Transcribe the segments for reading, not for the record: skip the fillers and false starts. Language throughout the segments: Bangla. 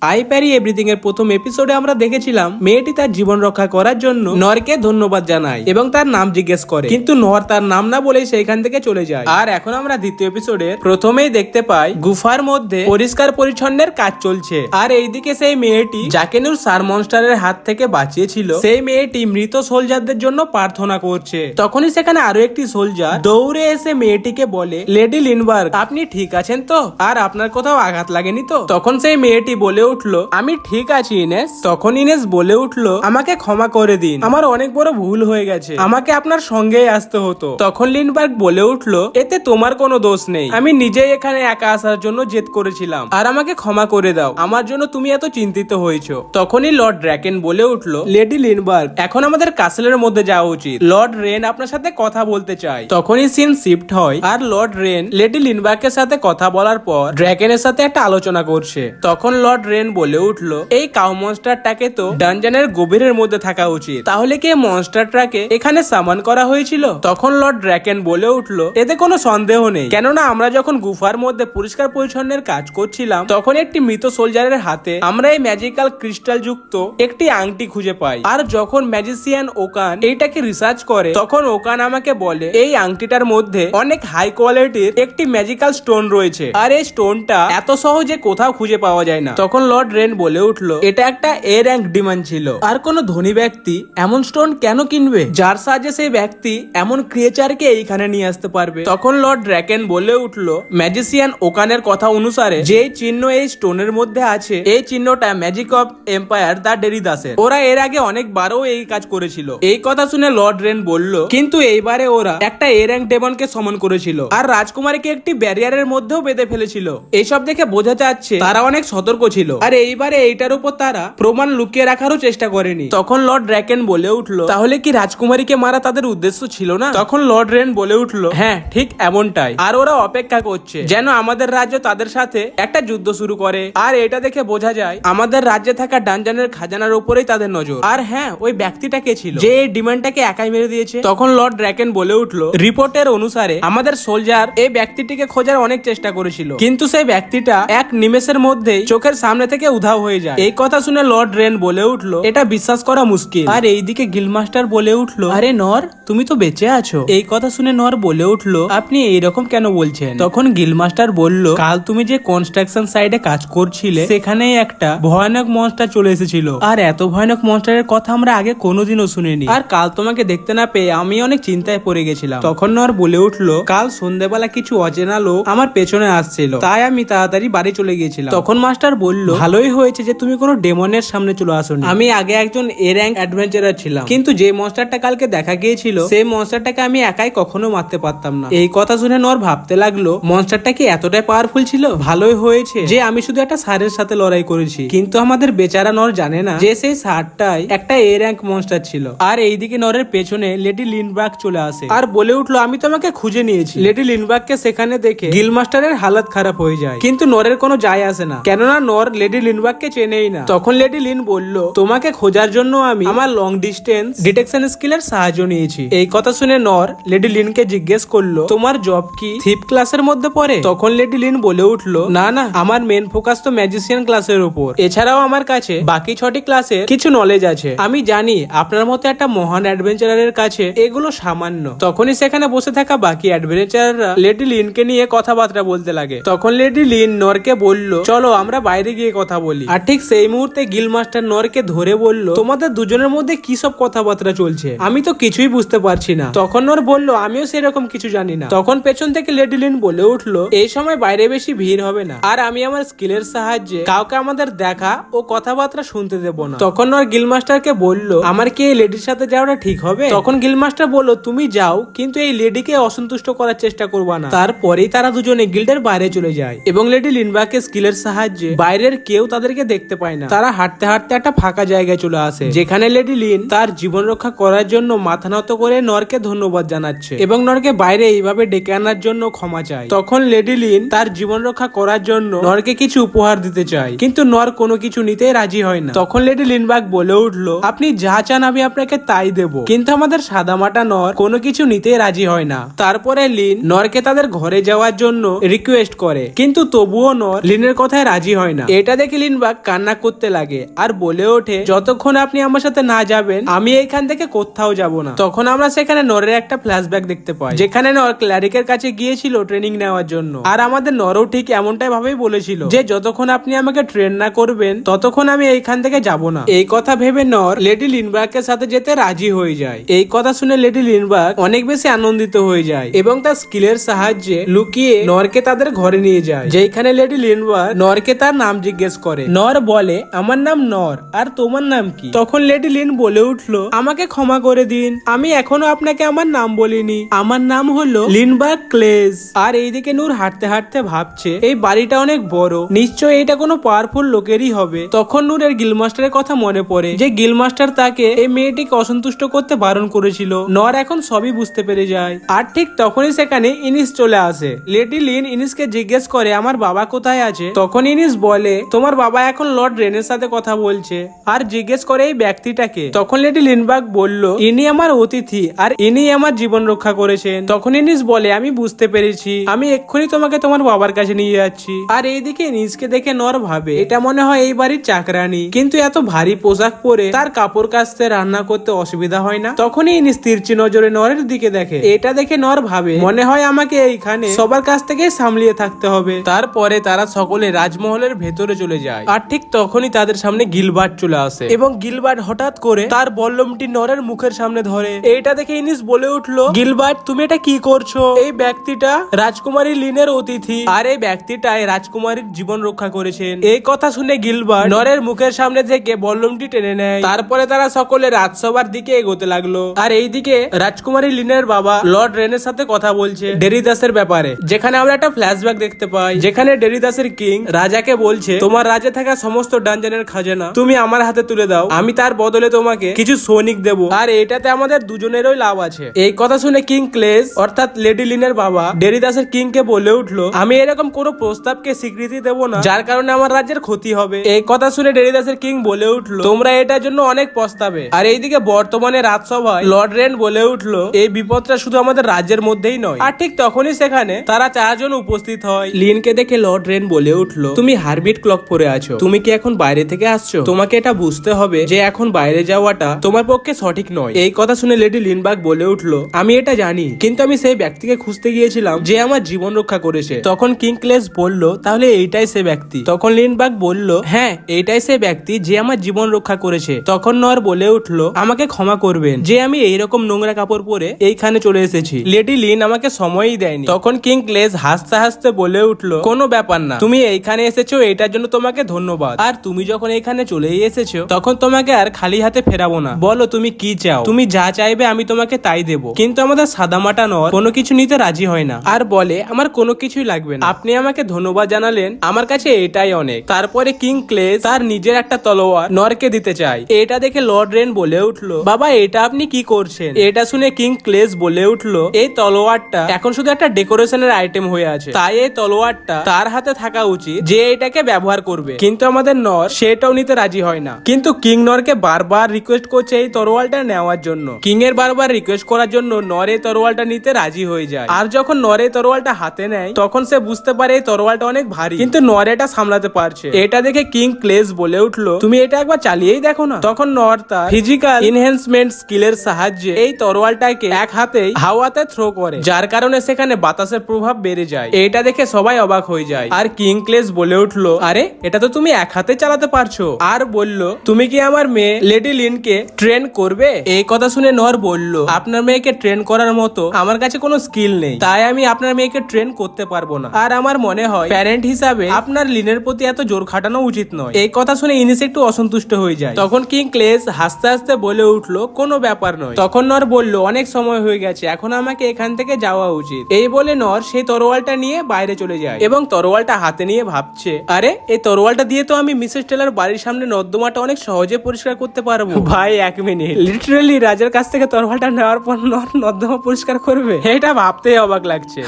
আই প্যারি এভরিথিং এর প্রথম এপিসোডে আমরা দেখেছিলাম মেয়েটি তার জীবন রক্ষা করার জন্য নরকে ধন্যবাদ জানায় এবং তার নাম জিজ্ঞেস করে, কিন্তু নর তার নাম না বলেই সেইখান থেকে চলে যায়। আর এখন আমরা দ্বিতীয় এপিসোডে প্রথমেই দেখতে পাই গুফার মধ্যে পরিষ্কার পরিচ্ছন্নের কাজ চলছে। আর এইদিকে সেই মেয়েটি যাকে নূর সার মনস্টারের হাত থেকে বাঁচিয়েছিল, সেই মেয়েটি মৃত সোলজারদের জন্য প্রার্থনা করছে। তখনই সেখানে আরো একটি সোলজার দৌড়ে এসে মেয়েটিকে বলে, লেডি লিনবার্গ, আপনি ঠিক আছেন তো? আর আপনার কোথাও আঘাত লাগেনি তো? তখন সেই মেয়েটি বলে উঠলো, আমি ঠিক আছি ইনেস। তখন ইনেস বলে উঠলো, আমাকে ক্ষমা করে দিন, আমার অনেক বড় ভুল হয়ে গেছে, আমাকে আপনার সঙ্গেই আসতে হতো। তখন লিনবার্গ বলে উঠলো, এতে তোমার কোনো দোষ নেই, আমি নিজেই এখানে একা আসার জন্য জেদ করেছিলাম, আর আমাকে ক্ষমা করে দাও, আমার জন্য তুমি এত চিন্তিত হয়েছো। তখনই লর্ড ড্রাকেন বলে উঠলো, লেডি লিনবার্গ, এখন আমাদের কাসেলের মধ্যে যাওয়া উচিত, লর্ড রেন আপনার সাথে কথা বলতে চায়। তখনই সিন শিফট হয় আর লর্ড রেন লেডি লিনবার্গের সাথে কথা বলার পর ড্রাকেনের সাথে একটা আলোচনা করছে। তখন লর্ড রেন বলে উঠলো, এই কাউ মনস্টারটাকে তো ডানজনের গভীরের মধ্যে থাকা উচিত, তাহলে কি মনস্টারটাকে এখানে সামান করা হয়েছিল? তখন লর্ড ড্রাকেন বলে উঠলো, এতে কোনো সন্দেহ নেই, কেননা আমরা যখন গুফার মধ্যে পরিষ্কার পরিচ্ছন্নের কাজ করছিলাম, তখন একটি মৃত সোলজারের হাতে আমরা এই ম্যাজিক্যাল ক্রিস্টাল যুক্ত একটি আংটি খুঁজে পাই। আর যখন ম্যাজিশিয়ান ওকান এইটাকে রিসার্চ করে, তখন ওকান আমাকে বলে এই আংটিটার মধ্যে অনেক হাই কোয়ালিটির একটি ম্যাজিক্যাল স্টোন রয়েছে, আর এই স্টোনটা এত সহজে কোথাও খুঁজে পাওয়া যায় না। তখন লর্ড রেন বলে উঠলো, এটা একটা এ র্যাঙ্ক ডিমান্ড ছিল, আর কোন ধনী ব্যক্তি এমন স্টোন কেন কিনবে যার সাহায্যে সেই ব্যক্তি এমন ক্রিয়েচারকে এইখানে নিয়ে আসতে পারবে? তখন লর্ড ড্রাকেন বলে উঠলো, ম্যাজিশিয়ান ওকানের কথা অনুসারে যে চিহ্ন এই স্টোনের মধ্যে আছে, এই চিহ্নটা ম্যাজিক অফ এম্পায়ার দা ডেরিদাসের, ওরা এর আগে অনেকবারও এই কাজ করেছিল। এই কথা শুনে লর্ড রেন বলল, কিন্তু এইবারে ওরা একটা এ র্যাঙ্ক ডেমনকে সমন করেছিল, আর রাজকুমারীকে একটি ব্যারিয়ারের মধ্যেও বেঁধে ফেলেছিল। এইসব দেখে বোঝা যাচ্ছে তারা অনেক সতর্ক ছিল, আর এইবারে এইটার উপর তারা প্রমাণ লুকিয়ে রাখারও চেষ্টা করেনি। তখন লর্ড ড্রাকেন বলে উঠলো, তাহলে কি রাজকুমারীকে মারা তাদের উদ্দেশ্য ছিল না? তখন লর্ড রেন বলে উঠলো, হ্যাঁ ঠিক এমনটাই, আর ওরা অপেক্ষা করছে যেন আমাদের রাজ্য তাদের সাথে একটা যুদ্ধ শুরু করে। আর এটা দেখে বোঝা যায় আমাদের রাজ্যে থাকা ডানজানের খাজানার উপরেই তাদের নজর। আর হ্যাঁ, ওই ব্যক্তিটা কে ছিল যে এই ডিমান্ডটাকে একাই মেরে দিয়েছে? তখন লর্ড ড্রাকেন বলে উঠলো, রিপোর্টের অনুসারে আমাদের সোলজার এই ব্যক্তিটিকে খোঁজার অনেক চেষ্টা করেছিল, কিন্তু সেই ব্যক্তিটা এক নিমেষের মধ্যেই চোখের সামনে থেকে উধাও হয়ে যায়। এই কথা শুনে লর্ড রেন বলে উঠলো, এটা বিশ্বাস করা মুশকিল। আর এইদিকে গিলমাস্টার বলে উঠলো, আরে নর, তুমি তো বেঁচে আছো। এই কথা শুনে নর বলে উঠলো, আপনি এইরকম কেন বলছেন? তখন গিলমাস্টার বলল, কাল তুমি যে কনস্ট্রাকশন সাইডে কাজ করছিলে, সেখানেই একটা ভয়ানক মনস্টার চলে এসেছিল, আর এত ভয়ানক মনস্টারের কথা আমরা আগে কোনোদিনও শুনিনি, আর কাল তোমাকে দেখতে না পেয়ে আমি অনেক চিন্তায় পড়ে গেছিলাম। তখন নর বলে উঠলো, কাল সন্ধ্যেবেলা কিছু অচেনা লোক আমার পেছনে আসছিল, তাই আমি তাড়াতাড়ি বাড়ি চলে গিয়েছিলাম। তখন মাস্টার বলল, ভালোই হয়েছে যে তুমি কোনো ডেমনের সামনে চলে আসোনি, আমি আগে একজন এ র্যাঙ্ক অ্যাডভেঞ্চারার ছিলাম, কিন্তু যে মনস্টারটা কালকে দেখা গিয়েছিল, সেই মনস্টারটাকে আমি একাই কখনো মারতে পারতাম না। এই কথা শুনে নর ভাবতে লাগলো, মনস্টারটা কি এতটাই পাওয়ারফুল ছিল? ভালোই হয়েছে যে আমি শুধু একটা সারের সাথে লড়াই করেছি, কিন্তু আমাদের বেচারা নর জানে না যে সেই সারটাই একটা এ র্যাঙ্ক মনস্টার ছিল। আর এইদিকে নরের পেছনে লেডি লিনবার্গ চলে আসে আর বলে উঠলো, আমি তোমাকে খুঁজে নিয়েছি। লেডি লিনবার্গকে সেখানে দেখে গিলমাস্টারের হালত খারাপ হয়ে যায়, কিন্তু নরের কোনো যায় আসে না, কেননা নর লেডি লিনবার্গকে চেনেই না। তখন লেডি লিন বলল, তোমাকে খোঁজার জন্য আমি আমার লং ডিস্টেন্স ডিটেকশন স্কিলের সাহায্য নিয়েছি। এই কথা শুনে নর লেডি লিনকে জিজ্ঞেস করলো, তোমার জব কি থিপ ক্লাসের মধ্যে পড়ে? তখন লেডি লিন বলে উঠলো, না না, আমার মেন ফোকাস তো ম্যাজিশিয়ান ক্লাসের উপর, এছাড়াও আমার কাছে বাকি 6টি ক্লাসের কিছু নলেজ আছে। আমি জানি আপনার মতো একটা মহান অ্যাডভেঞ্চারের কাছে এগুলো সামান্য। তখনই সেখানে বসে থাকা বাকি অ্যাডভেঞ্চাররা লেডি লিনকে নিয়ে কথাবার্তা বলতে লাগে। তখন লেডি লিন নরকে বলল, চলো আমরা বাইরে গিয়ে কথা বলি। আর ঠিক সেই মুহূর্তে গিলমাস্টার নরকে ধরে বলল, তোমাদের দুজনের মধ্যে কি সব কথাবার্তা চলছে? আমি তো কিছুই বুঝতে পারছি না। তখন নর বলল, আমিও সেরকম কিছু জানি না। তখন পেছন থেকে লেডি লিন বলে উঠলো, এই সময় বাইরে বেশি ভিড় হবে না, আর আমি আমার স্কিলের সাহায্যে কাউকে আমাদের দেখা ও কথাবার্তা শুনতে দেব না। তখন নর গিলমাস্টারকে বলল, আমার কি এই লেডির সাথে যাওয়াটা ঠিক হবে? তখন গিলমাস্টার বলল, তুমি যাও, কিন্তু এই লেডিকে অসন্তুষ্ট করার চেষ্টা করবা না। তারপরেই তারা দুজনে গিল্ডের বাইরে চলে যায় এবং লেডি লিনবার্গের স্কিলের সাহায্যে বাইরের কেউ তাদেরকে দেখতে পায় না। তারা হাঁটতে হাঁটতে একটা ফাঁকা জায়গায় চলে আসে, যেখানে লেডি লিন তার জীবন রক্ষা করার জন্য মাথা নত করে নরকে ধন্যবাদ জানাচ্ছে এবং নরকে বাইরে এইভাবে ডেকে আনার জন্য ক্ষমা চায়। তখন লেডি লিন তার জীবন রক্ষা করার জন্য নরকে কিছু উপহার দিতে চায়, কিন্তু নর কোনো কিছু নিতে রাজি হয় না। তখন লেডি লিনবার্গ বলে উঠলো, আপনি যা চান আমি আপনাকে তাই দেব, কিন্তু আমাদের সাদামাটা নর কোনো কিছু নিতে রাজি হয় না। তারপরে লিন নরকে তাদের ঘরে যাওয়ার জন্য রিকোয়েস্ট করে, কিন্তু তবুও নর লিনের কথায় রাজি হয় না। এই এটা দেখে লিনবাগ কান্না করতে লাগে আর বলে ওঠে, যতক্ষণ আপনি আমার সাথে না যাবেন আমি এইখান থেকে কোথাও যাব না। তখন আমরা সেখানে নরের একটা ফ্ল্যাশব্যাক দেখতে পাই, যেখানে নর ক্লারিকের কাছে গিয়েছিল ট্রেনিং নেওয়ার জন্য। আর আমাদের নরও ঠিক এমনটাই ভাবেই বলেছিল যে যতক্ষণ আপনি আমাকে ট্রেন না করবেন ততক্ষণ আমি এইখান থেকে যাব না। এই কথা ভেবে নর লেডি লিনবার্গের সাথে যেতে রাজি হয়ে যায়। এই কথা শুনে লেডি লিনবার্গ অনেক বেশি আনন্দিত হয়ে যায় এবং তার স্কিলের সাহায্যে লুকিয়ে নরকে তাদের ঘরে নিয়ে যায়, যেখানে লেডি লিনবার্গ নরকে তার নাম জিজ্ঞেস করে। নর বলে, আমার নাম নর, আর তোমার নাম কি? তখন লেডি লিন বলে উঠলো, আমাকে ক্ষমা করে দিন, আমি এখনো আপনাকে আমার নাম বলিনি, আমার নাম হলো লিনবার্গ ক্লেজ। আর এইদিকে নূর হাঁটতে হাঁটতে ভাবছে এই বাড়িটা অনেক বড়, নিশ্চয় এটা কোনো পাওয়ারফুল লোকেরই হবে। তখন নূরের গিলমাস্টারের কথা মনে পড়ে, যে গিলমাস্টার তাকে এই মেয়েটিকে অসন্তুষ্ট করতে বারণ করেছিল। নর এখন সবই বুঝতে পেরে যায়। আর ঠিক তখনই সেখানে ইনিস চলে আসে। লেডি লিন ইনিসকে জিজ্ঞেস করে, আমার বাবা কোথায় আছে? তখন ইনিস বলে, তোমার বাবা এখন লর্ড রেনের সাথে কথা বলছে। আর জিজ্ঞেস করে এই ব্যক্তিটাকে। তখন লেডি লিনবার্গ বলল, ইনি আমার অতিথি আর ইনি আমার জীবন রক্ষা করেছেন। তখন ইনিস বলে, আমি বুঝতে পেরেছি, আমি এক্ষুনি তোমাকে তোমার বাবার কাছে নিয়ে যাচ্ছি। আর এইদিকে ইনিসকে দেখে নর ভাবে এটা মনে হয় এই বাড়ির চাকরানি, কিন্তু এত ভারী পোশাক পরে তার কাপড় কাচতে রান্না করতে অসুবিধা হয় না। তখনই ইনিস তিরছি নজরে নরের দিকে দেখে। এটা দেখে নর ভাবে মনে হয় আমাকে এইখানে সবার কাছ থেকে সামলিয়ে থাকতে হবে। তারপরে তারা সকলে রাজমহলের ভেতরে চলে যায়। আর ঠিক তখনই তাদের সামনে গিলবার্ট চলে আসে এবং গিলবার্ট হঠাৎ করে তার বল্লমটি নরের মুখের সামনে ধরে। এইটা দেখে ইনিস বলে উঠলো, গিলবার্ট তুমি এটা কি করছো? এই ব্যক্তিটা রাজকুমারী লিনের অতিথি আর এই ব্যক্তিটাই রাজকুমারীর জীবন রক্ষা করেছেন। এই কথা শুনে গিলবার্ট নরের মুখের সামনে থেকে বল্লমটি টেনে নেয়। তারপরে তারা সকলে রাজসভার দিকে এগোতে লাগলো। আর এইদিকে রাজকুমারী লিনের বাবা লর্ড রেনের সাথে কথা বলছে ডেরিদাসের ব্যাপারে, যেখানে আমরা একটা ফ্ল্যাশব্যাক দেখতে পাই, যেখানে ডেরিদাসের কিং রাজাকে বলছে, তোমার রাজ্যে থাকা সমস্ত ডানজনের খাজানা তুমি আমার হাতে তুলে দাও, আমি তার বদলে তোমাকে কিছু সৈনিক দেব, আর এটাতে আমাদের দুজনেরই লাভ আছে। এই কথা শুনে কিং ক্লেজ অর্থাৎ লেডি লিনের বাবা ডেরিদাসের কিং কে বলে উঠলো, আমি এরকম কোনো প্রস্তাবকে স্বীকৃতি দেব না যার কারণে আমার রাজ্যের ক্ষতি হবে। এই কথা শুনে ডেরিদাসের কিং বলে উঠলো, তোমরা এটার জন্য অনেক পস্তাবে। আর এইদিকে বর্তমানে রাজসভায় লর্ড রেন বলে উঠলো, এই বিপদটা শুধু আমাদের রাজ্যের মধ্যেই নয়। আর ঠিক তখনই সেখানে তারা চারজন উপস্থিত হয়। লিনকে দেখে লর্ড রেন বলে উঠলো, তুমি হারবিট ক্লক পরে আছো, তুমি কি এখন বাইরে থেকে আসছো? তোমাকে এটা বুঝতে হবে যে এখন বাইরে যাওয়াটা তোমার পক্ষে সঠিক নয়। এই কথা শুনে লেডি লিনবার্গ বলে উঠলো, আমি এটা জানি, কিন্তু আমি সেই ব্যক্তিকে খুঁজতে গিয়েছিলাম যে আমার জীবন রক্ষা করেছে। তখন কিং ক্লেজ বলল, তাহলে এইটাই সে ব্যক্তি? তখন লিনবার্গ বলল, হ্যাঁ এইটাই সে ব্যক্তি যে আমার জীবন রক্ষা করেছে। তখন নর বলে উঠলো, আমাকে ক্ষমা করবেন যে আমি এইরকম নোংরা কাপড় পরে এইখানে চলে এসেছি, লেডি লিন আমাকে সময়ই দেয়নি। তখন কিং ক্লেজ হাসতে হাসতে বলে উঠলো, কোনো ব্যাপার না, তুমি এইখানে এসেছো এটার জন্য তোমাকে ধন্যবাদ। আর তুমি যখন এখানে চলেই এসেছো তখন তোমাকে আর খালি হাতে ফেরাবো না। বলো তুমি কি চাও? তুমি যা চাইবে আমি তোমাকে তাই দেবো। কিন্তু আমাদের সাদামাটা নর কোনো কিছু নিতে রাজি হয় না আর বলে, আমার কোনো কিছুই লাগবে না, আপনি আমাকে ধন্যবাদ জানালেন, আমার কাছে এটাই অনেক। তারপরে কিং ক্লেজ তার নিজের একটা তলোয়ার নরকে দিতে চায়। এটা দেখে লর্ড রেন বলে উঠলো, বাবা এটা আপনি কি করছেন? এটা শুনে কিং ক্লেজ বলে উঠলো, এই তলোয়ারটা এখন শুধু একটা ডেকোরেশনের আইটেম হয়ে আছে, তাই এই তলোয়ারটা তার হাতে থাকা উচিত যে এটাকে ব্যবহার করবে। কিন্তু আমাদের নর সেটাও নিতে রাজি হয় না। কিন্তু কিং নরকে বারবার রিকোয়েস্ট করছে এই তরোয়ালটা নেওয়ার জন্য। কিং এর বারবার রিকোয়েস্ট করার জন্য নর এই তরোয়ালটা নিতে রাজি হয়ে যায়। আর যখন নর এই তরোয়ালটা হাতে নেয় তখন সে বুঝতে পারে এই তরোয়ালটা অনেক ভারী, কিন্তু নর এটা সামলাতে পারছে। এটা দেখে কিং ক্লেজ বলে উঠলো, তুমি এটা একবার চালিয়েই দেখো না। তখন নর তার ফিজিক্যাল এনহ্যান্সমেন্ট স্কিলের সাহায্যে এই তরোয়ালটাকে এক হাতেই হাওয়াতে থ্রো করে, যার কারণে সেখানে বাতাসের প্রভাব বেড়ে যায়। এটা দেখে সবাই অবাক হয়ে যায়। আর কিং ক্লেজ বলে উঠলো, আরে এটা তো তুমি এক হাতে চালাতে পারছো। আর বলল, তুমি কি আমার মেয়ে লেডি লিনকে ট্রেন করবে? এই কথা শুনে নর বলল, আপনার মেয়েকে ট্রেন করার মতো আমার কাছে কোনো স্কিল নেই, তাই আমি আপনার মেয়েকে ট্রেন করতে পারবো না। আর আমার মনে হয় প্যারেন্ট হিসাবে আপনার লিনের প্রতি এত জোর খাটানো উচিত নয়। এই কথা শুনে ইনিস একটু অসন্তুষ্ট হয়ে যায়। তখন কিং ক্লেজ হাসতে হাসতে বলে উঠলো, কোনো ব্যাপার নয়। তখন নর বলল, অনেক সময় হয়ে গেছে, এখন আমাকে এখান থেকে যাওয়া উচিত। এই বলে নর সেই তরোয়ালটা নিয়ে বাইরে চলে যায় এবং তরোয়ালটা হাতে নিয়ে ভাবছে, আরে এই তরোয়ালটা দিয়ে তো আমি মিসেস টেলার বাড়ির সামনে নর্দমাটা অনেক সহজে পরিষ্কার করতে পারবো। ভাই এক মিনিট, লিটারালি রাজার কাছ থেকে তরোয়ালটা নেওয়ার পর নর নর্দমা পরিষ্কার করবে? এটা ভাবতেই অবাক লাগছে।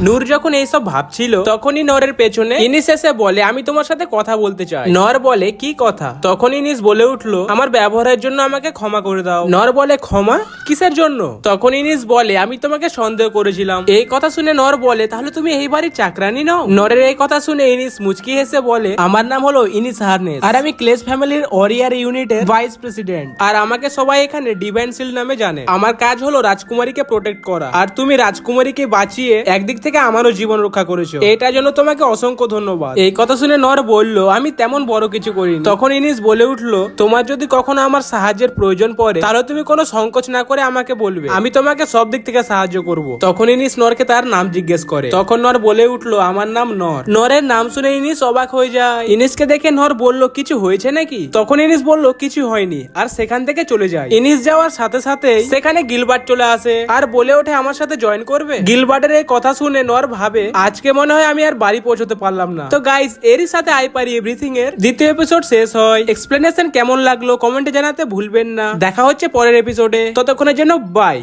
নূর যখন এইসব ভাবছিল তখনই নরের পেছনে ইনিস এসে বলে, আমি তোমার সাথে কথা বলতে চাই। নর বলে, কি কথা? তখন ইনিস বলে উঠলো, আমার ব্যবহারের জন্য আমাকে ক্ষমা করে দাও। নর বলে, ক্ষমা কিসের জন্য? তখন ইনিস বলে, আমি তোমাকে সন্দেহ করেছিলাম। এই কথা শুনে নর বলে, তাহলে তুমি এই বাড়ির চাকরানি নও? নরের এই কথা শুনে ইনিস মুচকি হেসে ইনিসে বলে আমার নাম হলো ইনিস হার্নেস আর আমি ক্লেস ফ্যামিলির ওরিয়ার ইউনিটের ভাইস প্রেসিডেন্ট আর আমাকে সবাই এখানে ডিভাইন শিল্ড নামে জানে। আমার কাজ হলো রাজকুমারীকে প্রোটেক্ট করা আর তুমি রাজকুমারীকে বাঁচিয়ে একদিক থেকে আমারও জীবন রক্ষা করেছো, এটার জন্য তোমাকে অসংখ্য ধন্যবাদ। এই কথা শুনে নর বলল আমি তেমন বড় কিছু করিনি। তখন ইনিস বলে উঠলো তোমার যদি কখনো আমার সাহায্যের প্রয়োজন পড়ে তাহলে তুমি কোনো সংকোচ না করে আমাকে বলবে, আমি তোমাকে সব দিক থেকে সাহায্য করব। তখন ইনিস নরকে তার নাম জিজ্ঞেস করে। তখন নর বলে উঠলো আমার নাম নর। নরের নাম শুনে ইনিস অবাক হয়ে যায়। ইনিসকে দেখে নর বলল কিছু হয়েছে নাকি? তখন ইনিস বলল কিছু হয়নি আর সেখান থেকে চলে যায়। ইনিস যাওয়ার সাথে সাথে সেখানে গিলবার্ট চলে আসে আর বলে ওঠে আমার সাথে জয়েন করবে। গিলবার্টের এই কথা শুনে নর ভাবে আজকে মনে হয় আমি আর বাড়ি পৌঁছতে পারলাম না। তো গাইস এরই সাথে আই পারি এভরিথিং এর দ্বিতীয় এপিসোড শেষ হয়। এক্সপ্লেনেশন কেমন লাগলো কমেন্টে জানাতে ভুলবেন না। দেখা হচ্ছে পরের এপিসোডে, ততক্ষণের জন্য বাই।